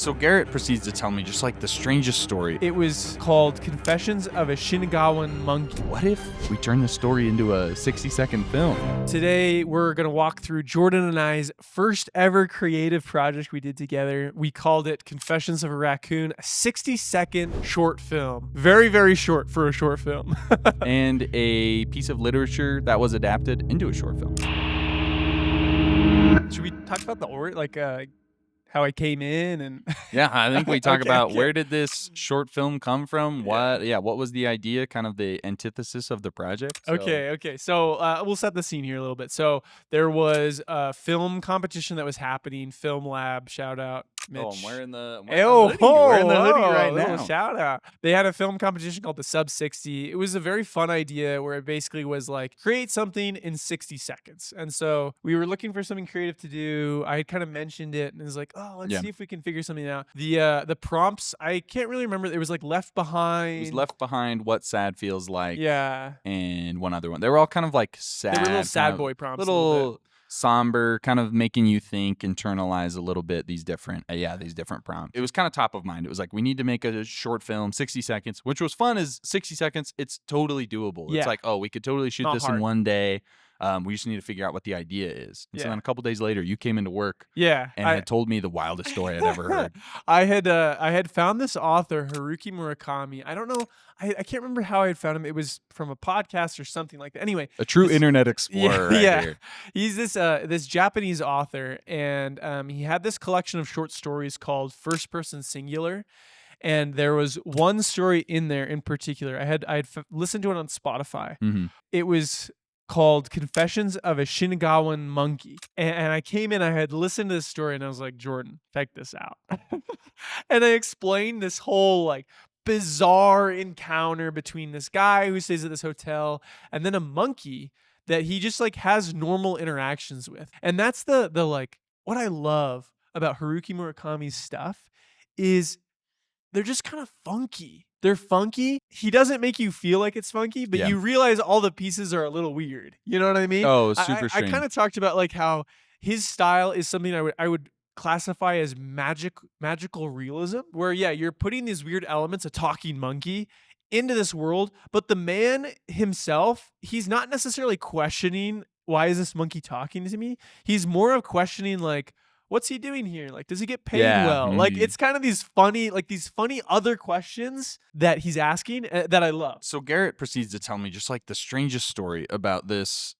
So Garrett proceeds to tell me just like the strangest story. It was called Confessions of a Shinigawa Monkey. What if we turn the story into a 60-second film? Today, we're going to walk through Jordan and I's first ever creative project we did together. We called it Confessions of a Raccoon, a 60-second short film. Very, very short for a short film. And a piece of literature that was adapted into a short film. Should we talk about the how I came in and Yeah, I think we talk about okay. where did this short film come from? What was the idea, kind of the antithesis of the project? Okay. So we'll set the scene here a little bit. So there was a film competition that was happening. Film Lab, shout out, Mitch. Oh, I'm wearing the hoodie. Oh, Wearing the hoodie right little now. shout out. They had a film competition called the Sub 60. It was a very fun idea where it basically was like create something in 60 seconds. And so we were looking for something creative to do. I had kind of mentioned it and it was like, oh, let's see if we can figure something out. The prompts, I can't really remember. It was like Left Behind. It was Left Behind, What Sad Feels Like. Yeah. And one other one. They were all kind of like sad. They were little sad boy prompts. Little somber, kind of making you think, internalize a little bit these different prompts. It was kind of top of mind. It was like, we need to make a short film, 60 seconds, which was fun as 60 seconds. It's totally doable. Yeah. It's like, oh, we could totally shoot this in one day. We just need to figure out what the idea is. And so then a couple days later, you came into work and had told me the wildest story I'd ever heard. I had found this author, Haruki Murakami. I don't know. I can't remember how I had found him. It was from a podcast or something like that. Anyway. A true internet explorer here. He's this Japanese author, and he had this collection of short stories called First Person Singular. And there was one story in there in particular. I had listened to it on Spotify. Mm-hmm. It was called Confessions of a Shinigawa Monkey. And I came in, I had listened to this story, and I was like, Jordan, check this out. And I explained this whole like bizarre encounter between this guy who stays at this hotel and then a monkey that he just like has normal interactions with. And that's the like what I love about Haruki Murakami's stuff is they're just kind of funky. They're funky. He doesn't make you feel like it's funky, but you realize all the pieces are a little weird. You know what I mean? Oh, super strange. I kind of talked about like how his style is something I would classify as magical realism, where you're putting these weird elements, a talking monkey, into this world, but the man himself, he's not necessarily questioning why is this monkey talking to me. He's more of questioning like, what's he doing here? Like, does he get paid well? Mm-hmm. Like, it's kind of these funny other questions that he's asking that I love. So Garrett proceeds to tell me just like the strangest story about this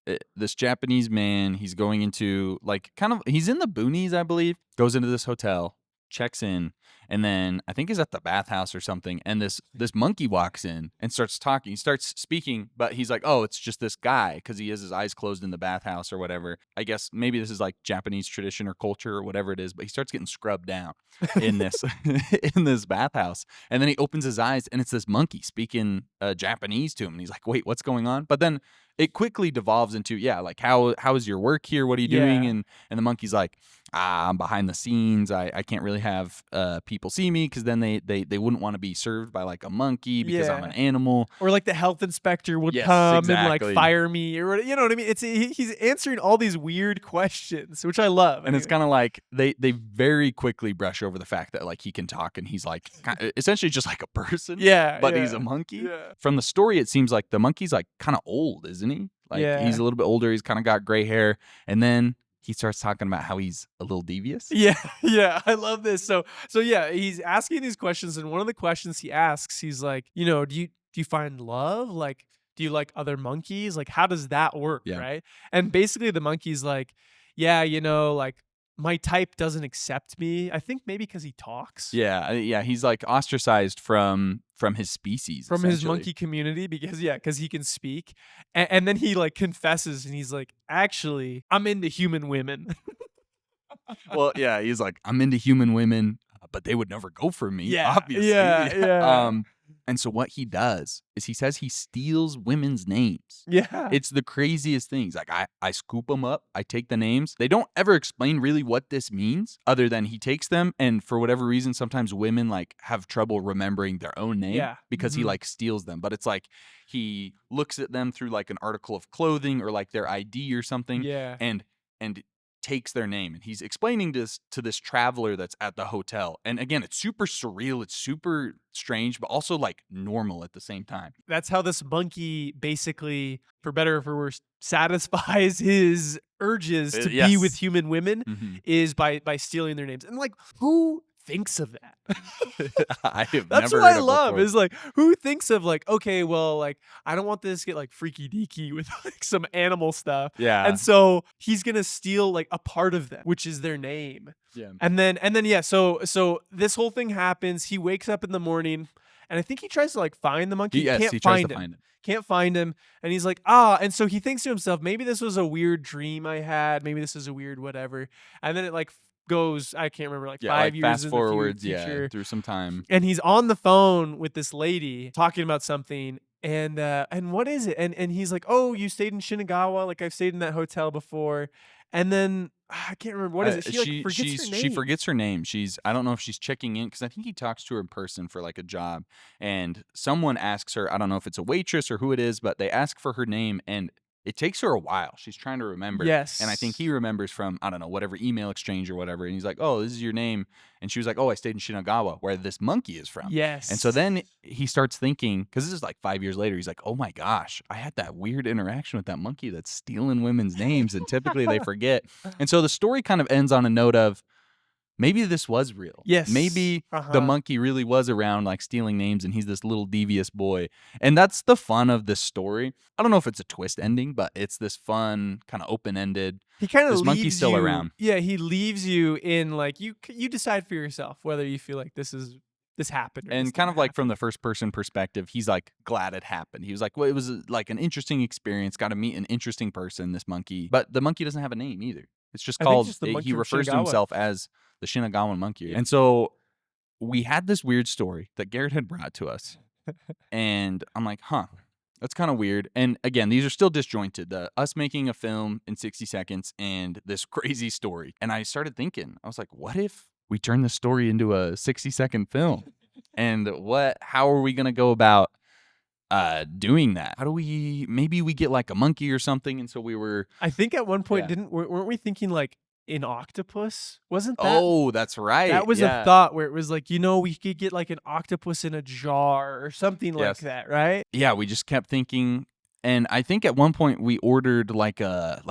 Japanese man. He's going into like he's in the boonies, I believe, goes into this hotel, checks in, and then I think he's at the bathhouse or something, and this monkey walks in and starts talking. He starts speaking, but he's like, oh, it's just this guy because he has his eyes closed in the bathhouse or whatever. I guess maybe this is like Japanese tradition or culture or whatever it is, but he starts getting scrubbed down in this in this bathhouse. And then he opens his eyes and it's this monkey speaking Japanese to him. And he's like, wait, what's going on? But then it quickly devolves into, like, how is your work here? What are you doing? And the monkey's like, I'm behind the scenes. I can't really have people see me because then they wouldn't want to be served by like a monkey because I'm an animal. Or like the health inspector would come and like fire me or you know what I mean? He's answering all these weird questions, which I love. And it's kind of like they very quickly brush over the fact that like he can talk and he's like essentially just like a person. But he's a monkey. Yeah. From the story, it seems like the monkey's like kind of old, isn't he? Like he's a little bit older. He's kind of got gray hair. And then he starts talking about how he's a little devious. Yeah, I love this. So he's asking these questions, and one of the questions he asks, he's like, do you find love? Like, do you like other monkeys? Like, how does that work, right? And basically the monkey's like, like my type doesn't accept me. I think maybe because he talks. Yeah, he's like ostracized from his species, from his monkey community because he can speak, and then he like confesses and he's like, actually, I'm into human women. Well, he's like, I'm into human women, but they would never go for me. Obviously. And so what he does is he says he steals women's names. Yeah. It's the craziest things. Like, I scoop them up. I take the names. They don't ever explain really what this means other than he takes them. And for whatever reason, sometimes women like have trouble remembering their own name because he like steals them. But it's like he looks at them through like an article of clothing or like their ID or something. Yeah. And takes their name, and he's explaining this to this traveler that's at the hotel. And again, it's super surreal, it's super strange, but also like normal at the same time. That's how this monkey basically, for better or for worse, satisfies his urges to be with Yes. human women Mhm. is by stealing their names. And like, who thinks of that? I have That's never what heard I of love before. is like, who thinks of like, okay, well, like, I don't want this to get like freaky deaky with like some animal stuff. Yeah. And so he's gonna steal like a part of them, which is their name. Yeah. And then yeah, so this whole thing happens. He wakes up in the morning and I think he tries to like find the monkey. Yes, Can't he tries to find him. find him. Can't find him. And he's like, ah, and so he thinks to himself, maybe this was a weird dream I had. Maybe this is a weird whatever. And then it like goes, I can't remember, like Yeah, 5 like years fast in the forwards, yeah, future. through some time. And he's on the phone with this lady talking about something. And what is it? And he's like, oh, you stayed in Shinagawa, like I've stayed in that hotel before. And then I can't remember what is it. She like forgets her She name. forgets her name. I don't know if she's checking in because I think he talks to her in person for like a job, and someone asks her. I don't know if it's a waitress or who it is, but they ask for her name, and it takes her a while. She's trying to remember, and I think Yes. he remembers from I don't know whatever email exchange or whatever, and he's like, "Oh, this is your name," and she was like, "Oh, I stayed in Shinagawa, where this monkey is from." And so Yes. then he starts thinking, because this is like 5 years later, he's like, "Oh my gosh, I had that weird interaction with that monkey that's stealing women's names, and typically they forget." And so the story kind of ends on a note of maybe this was real. Yes. Maybe the Uh-huh. monkey really was around like stealing names and he's this little devious boy. And that's the fun of this story. I don't know if it's a twist ending, but it's this fun, kind of open ended. He kind of This monkey's leaves still you, around. yeah, he leaves you in like you decide for yourself whether you feel like this happened or this And kind didn't of like from happen. the first person perspective, he's like glad it happened. He was like, well, it was like an interesting experience. Got to meet an interesting person, this monkey. But the monkey doesn't have a name either. It's just I think it's called, just the monkey he from refers to Shinagawa. himself as the Shinagawa Monkey. Yeah. And so we had this weird story that Garrett had brought to us. And I'm like, huh, that's kind of weird. And again, these are still disjointed. Us making a film in 60 seconds and this crazy story. And I started thinking, I was like, what if we turn this story into a 60-second film? And how are we going to go about doing that? How do maybe we get like a monkey or something? And so we were, I think at one point yeah. didn't weren't we thinking like an octopus? Wasn't Oh, that's right. that was a Yeah. thought where it was like, we could get like an octopus in a jar or something like Yes. that, right? Yeah, we just kept thinking, and I think at one point we ordered like a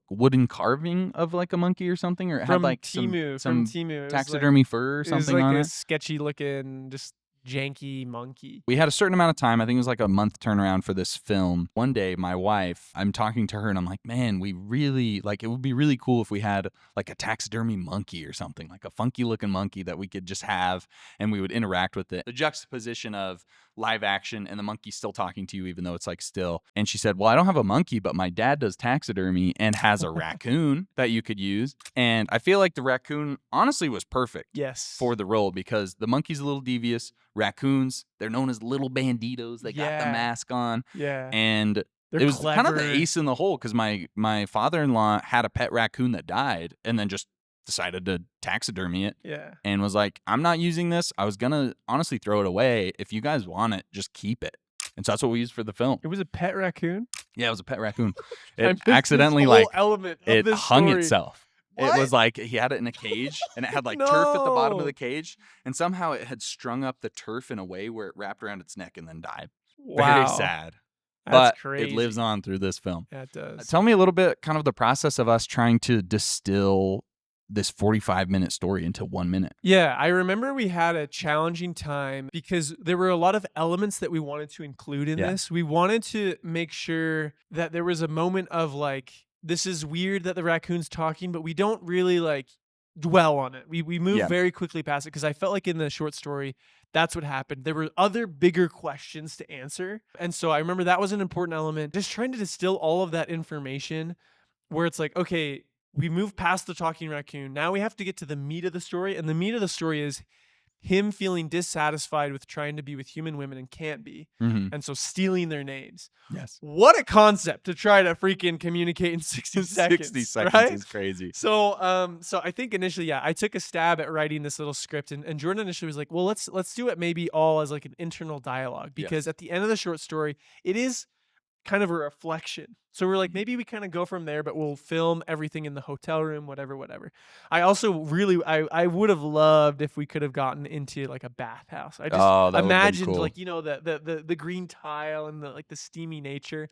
wooden carving of like a monkey or something, or it had From like some Timu, from some Timu. taxidermy fur or It was something like on a it. sketchy looking, just janky monkey. We had a certain amount of time. I think it was like a month turnaround for this film. One day, my wife, I'm talking to her and I'm like, man, we really like it would be really cool if we had like a taxidermy monkey or something, like a funky looking monkey that we could just have and we would interact with it. The juxtaposition of live action and the monkey still talking to you, even though it's like still. And she said, well, I don't have a monkey, but my dad does taxidermy and has a raccoon that you could use. And I feel like the raccoon honestly was perfect Yes. for the role because the monkey's a little devious. Raccoons, they're known as little banditos. They got the Yeah. mask on. Yeah. And They're it was kind of the clever. ace in the hole because my father-in-law had a pet raccoon that died and then just decided to taxidermy it Yeah. and was like, I'm not using this. I was gonna honestly throw it away. If you guys want it, just keep it. And so that's what we used for the film. It was a pet raccoon? Yeah, it was a pet raccoon. I It missed this accidentally whole like element of it this hung story. itself. It What? was like he had it in a cage and it had like turf at the bottom of No. the cage. And somehow it had strung up the turf in a way where it wrapped around its neck and then died. Very Wow. sad. That's But crazy. it lives on through this film. Yeah, it does. Tell me a little bit kind of the process of us trying to distill this 45-minute story into 1 minute. Yeah, I remember we had a challenging time because there were a lot of elements that we wanted to include in Yeah. this. We wanted to make sure that there was a moment of like, this is weird that the raccoon's talking, but we don't really like dwell on it. We move Yeah. very quickly past it because I felt like in the short story, that's what happened. There were other bigger questions to answer. And so I remember that was an important element. Just trying to distill all of that information where it's like, okay, we move past the talking raccoon. Now we have to get to the meat of the story. And the meat of the story is him feeling dissatisfied with trying to be with human women and can't be. Mm-hmm. And so stealing their names. Yes. What a concept to try to freaking communicate in 60 seconds. 60 seconds right? is crazy. So so I think initially, yeah, I took a stab at writing this little script and Jordan initially was like, well, let's do it maybe all as like an internal dialogue because at the end of the short story, it is kind of a reflection. So we're like, maybe we kind of go from there, but we'll film everything in the hotel room, whatever, whatever. I also really, I would have loved if we could have gotten into like a bathhouse. I just Oh, that would have been imagined cool. like, you know, the green tile and the like the steamy nature.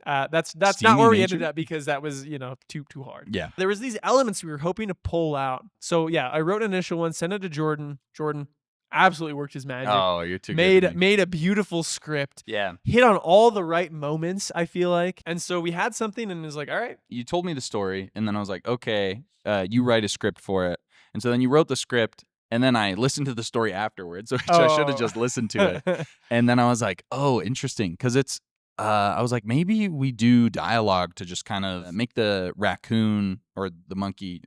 That's not Steamy where we ended nature? up because that was, you know, too hard. Yeah. There was these elements we were hoping to pull out. So yeah, I wrote an initial one, sent it to Jordan. Jordan absolutely worked his magic. Oh, you're too good to me. Made a beautiful script. Yeah. Hit on all the right moments, I feel like. And so we had something and it was like, all right. You told me the story, and then I was like, okay, you write a script for it. And so then you wrote the script, and then I listened to the story afterwards, which I should have Oh. just listened to it. And then I was like, oh, interesting. Because I was like, maybe we do dialogue to just kind of make the raccoon or the monkey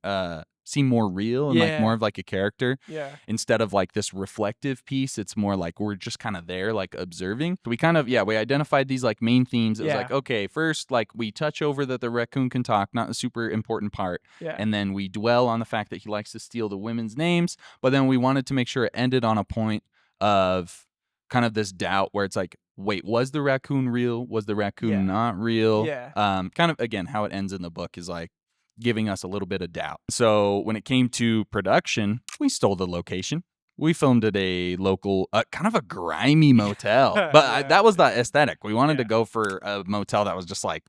seem more real and like more Yeah. of like a character. Yeah. Instead of like this reflective piece, it's more like we're just kind of there, like observing. So we kind of, we identified these like main themes. It was like, Yeah. okay, first, like we touch over that the raccoon can talk, not a super important part. Yeah. And then we dwell on the fact that he likes to steal the women's names. But then we wanted to make sure it ended on a point of kind of this doubt where it's like, wait, was the raccoon real? Was the raccoon Yeah. not real? Yeah. Kind of, again, how it ends in the book is like giving us a little bit of doubt. So when it came to production, we stole the location. We filmed at a local, kind of a grimy motel. But Yeah. that was the aesthetic. We wanted to Yeah. go for a motel that was just like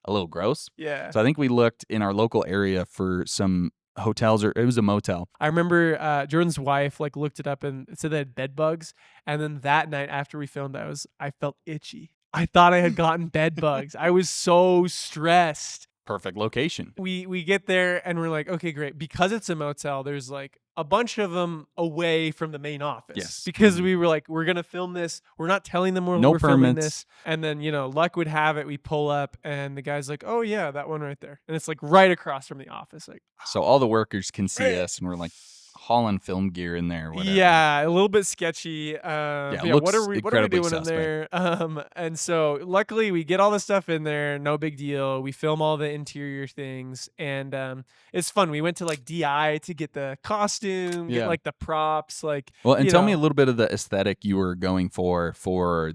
a little gross. Yeah. So I think we looked in our local area for some hotels, or it was a motel. I remember Jordan's wife like looked it up and it said they had bed bugs. And then that night after we filmed, I felt itchy. I thought I had gotten bed bugs. I was so stressed. Perfect location. We get there and we're like, okay, great. Because it's a motel, there's like a bunch of them away from the main office. Yes. Because we were like, we're gonna film this. We're not telling them No we're filming permits. this. And then, you know, luck would have it, we pull up and the guy's like, oh yeah, that one right there. And it's like right across from the office. Like, So all the workers can see us, and we're like hauling film gear in there. Or whatever. yeah, a little bit sketchy. it But looks what are we incredibly doing in suspect. there? And so luckily we get all the stuff in there, no big deal. We film all the interior things, and it's fun. We went to like DI to get the costume, Yeah. get like the props, like Well, and you tell me a know. little bit of the aesthetic you were going for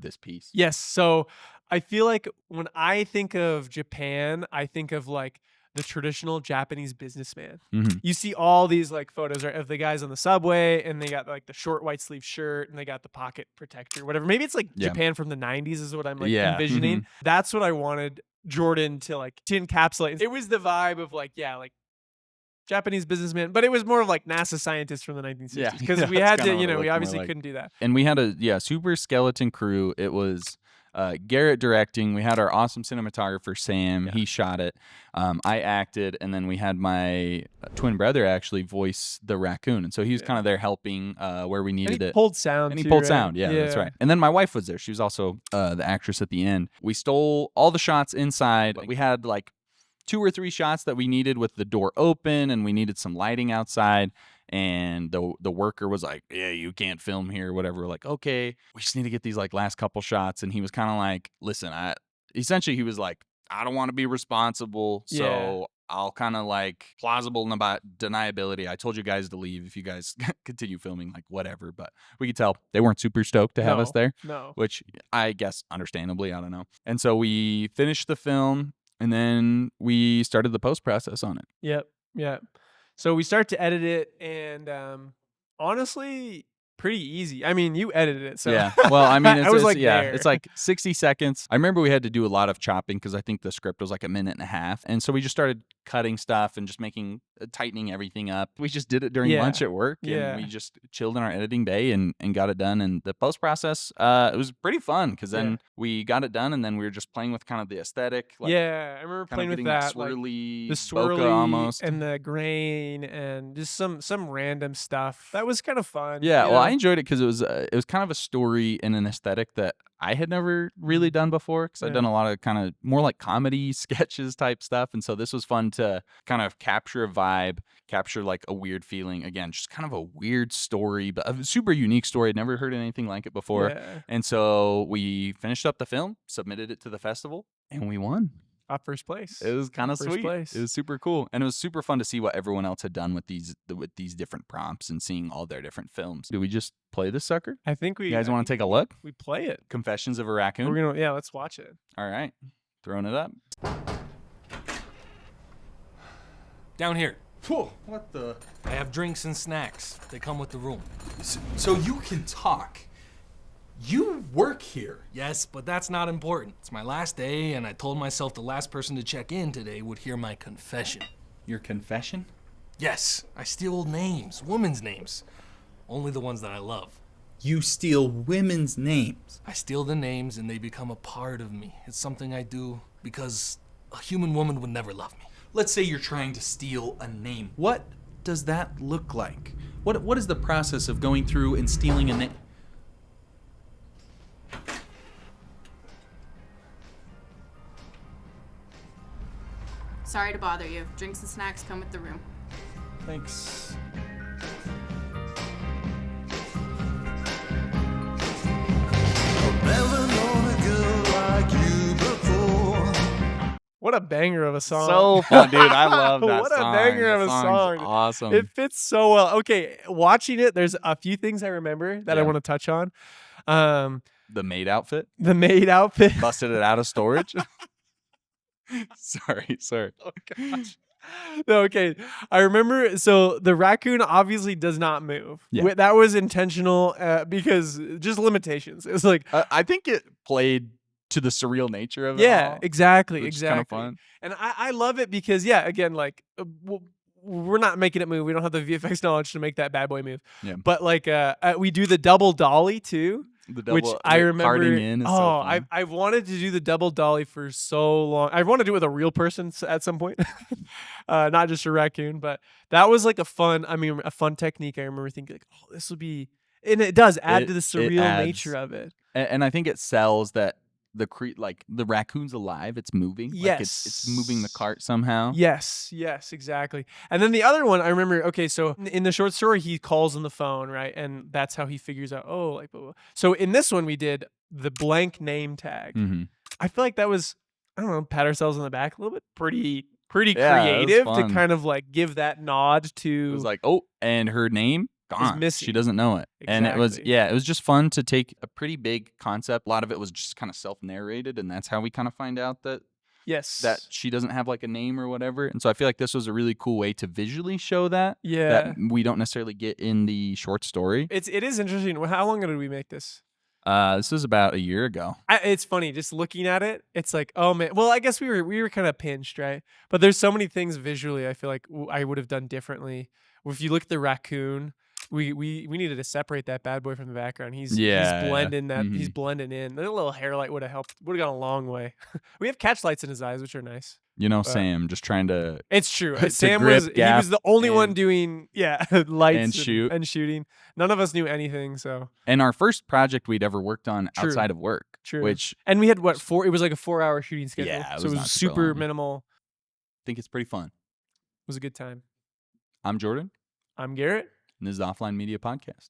this piece. Yes, so I feel like when I think of Japan, I think of like the traditional Japanese businessman. Mhm. You see all these like photos right, of the guys on the subway and they got like the short white sleeve shirt and they got the pocket protector, whatever. Maybe it's like Yeah. Japan from the 90s is what I'm like Yeah. envisioning. Mhm. That's what I wanted Jordan to like to encapsulate. It was the vibe of like, yeah, like Japanese businessman, but it was more of like NASA scientist from the 1960s Yeah. because Yeah, we that's had kinda to, what you it know, we looked more obviously like. couldn't do that. And we had a super skeleton crew. It was Garrett directing. We had our awesome cinematographer Sam. Yeah. He shot it. I acted, and then we had my twin brother actually voice the raccoon, and so he was Yeah. kind of there helping where we And needed he it. pulled sound And he too, pulled right? sound. Yeah, that's right. And then my wife was there. She was also the actress at the end. We stole all the shots inside. We had like 2 or 3 shots that we needed with the door open, and we needed some lighting outside. And the worker was like, "Yeah, you can't film here," whatever. We're like, "Okay, we just need to get these like last couple shots." And he was kind of like, "Listen, essentially he was like, I don't want to be responsible, so Yeah. I'll kind of like plausible deniability. I told you guys to leave if you guys continue filming, like whatever." But we could tell they weren't super stoked to have us there, No. which I guess understandably, I don't know. And so we finished the film, and then we started the post process on it. Yep. Yep. So we start to edit it, and honestly, pretty easy. I mean, you edited it, so Yeah. Well, I mean, I was like, yeah, there. it's like 60 seconds. I remember we had to do a lot of chopping because I think the script was like a minute and a half. And so we just started cutting stuff and just tightening everything up. We just did it during Yeah. lunch at work, and Yeah. we just chilled in our editing bay and got it done. And the post process, it was pretty fun because then Yeah. we got it done, and then we were just playing with kind of the aesthetic. Like, Yeah, I remember kind of playing with getting that, like swirly, the bokeh swirly almost. and the grain and just some random stuff. That was kind of fun. Yeah, you well, know? I enjoyed it because it was kind of a story and an aesthetic that I had never really done before because I'd Yeah. done a lot of kind of more like comedy sketches type stuff, and so this was fun to kind of capture a vibe, capture like a weird feeling. Again, just kind of a weird story, but a super unique story. I'd never heard anything like it before, Yeah. and so we finished up the film, submitted it to the festival, and we won. First place. It was kind of First sweet. place. It was super cool, and it was super fun to see what everyone else had done with these different prompts and seeing all their different films. Do we just play this sucker? I think You guys want to take a look? We play it. Confessions of a Raccoon. Let's watch it. All right, throwing it up. Down here. Whoa, what the? I have drinks and snacks. They come with the room. So you can talk. You work here. Yes, but that's not important. It's my last day, and I told myself the last person to check in today would hear my confession. Your confession? Yes, I steal names, women's names. Only the ones that I love. You steal women's names. I steal the names, and they become a part of me. It's something I do because a human woman would never love me. Let's say you're trying to steal a name. What does that look like? What is the process of going through and stealing a name? Sorry to bother you. Drinks and snacks come with the room. Thanks. What a banger of a song. So fun, dude. I love that What song. a banger That of a song's song. Awesome. It fits so well. Okay, watching it, there's a few things I remember that I Yeah. want to touch on. The maid outfit. The maid outfit. Busted it out of storage. Sorry. Oh gosh. No, okay. I remember. So the raccoon obviously does not move. Yeah. That was intentional because just limitations. It's like, I think it played to the surreal nature of it. yeah, all, exactly, which is kind of exactly. fun. And I love it because, yeah, again, like we're not making it move. We don't have the VFX knowledge to make that bad boy move. Yeah. But like we do the double dolly too. The double, Which I remember. carting in is so fun. I've wanted to do the double dolly for so long. I want to do it with a real person at some point, not just a raccoon. But that was like a fun technique. I remember thinking like, oh, this will be, and it does add to the surreal nature of it. And I think it sells that the raccoon's alive. It's moving. Yes, like it's moving the cart somehow. Yes, exactly. And then the other one I remember. Okay, so in the short story, he calls on the phone, right, and that's how he figures out. Oh, like blah, blah. So in this one, we did the blank name tag. Mm-hmm. I feel like that was, I don't know, pat ourselves on the back a little bit. Pretty Yeah, it was creative to fun. kind of like give that nod to. It was like, oh, and her name gone. missing. She doesn't know it. And it was, Exactly. it was just fun to take a pretty big concept. A lot of it was just kind of self-narrated, and that's how we kind of find out that Yes. that she doesn't have like a name or whatever. And so I feel like this was a really cool way to visually show that Yeah. that we don't necessarily get in the short story. It is interesting. How long ago did we make this? This was about a year ago. It's funny just looking at it. It's like, oh man. Well, I guess we were kind of pinched, right? But there's so many things visually I feel like I would have done differently. If you look at the raccoon, we needed to separate that bad boy from the background. He's blending that. Mhm. He's blending in. A little hair light would have helped. Would have gone a long way. We have catch lights in his eyes, which are nice. You know, Sam just trying to It's true. to Sam grip, he gap, was the only one and- doing lights and shoot. and shooting. None of us knew anything, so and our first project we'd ever worked on True. outside of work. True. Which and we had what 4? It was like a 4-hour shooting schedule. Yeah, it so was it not was super super long. minimal. I think it's pretty fun. It was a good time. I'm Jordan, I'm Garrett. and this is the Offline Media Podcast.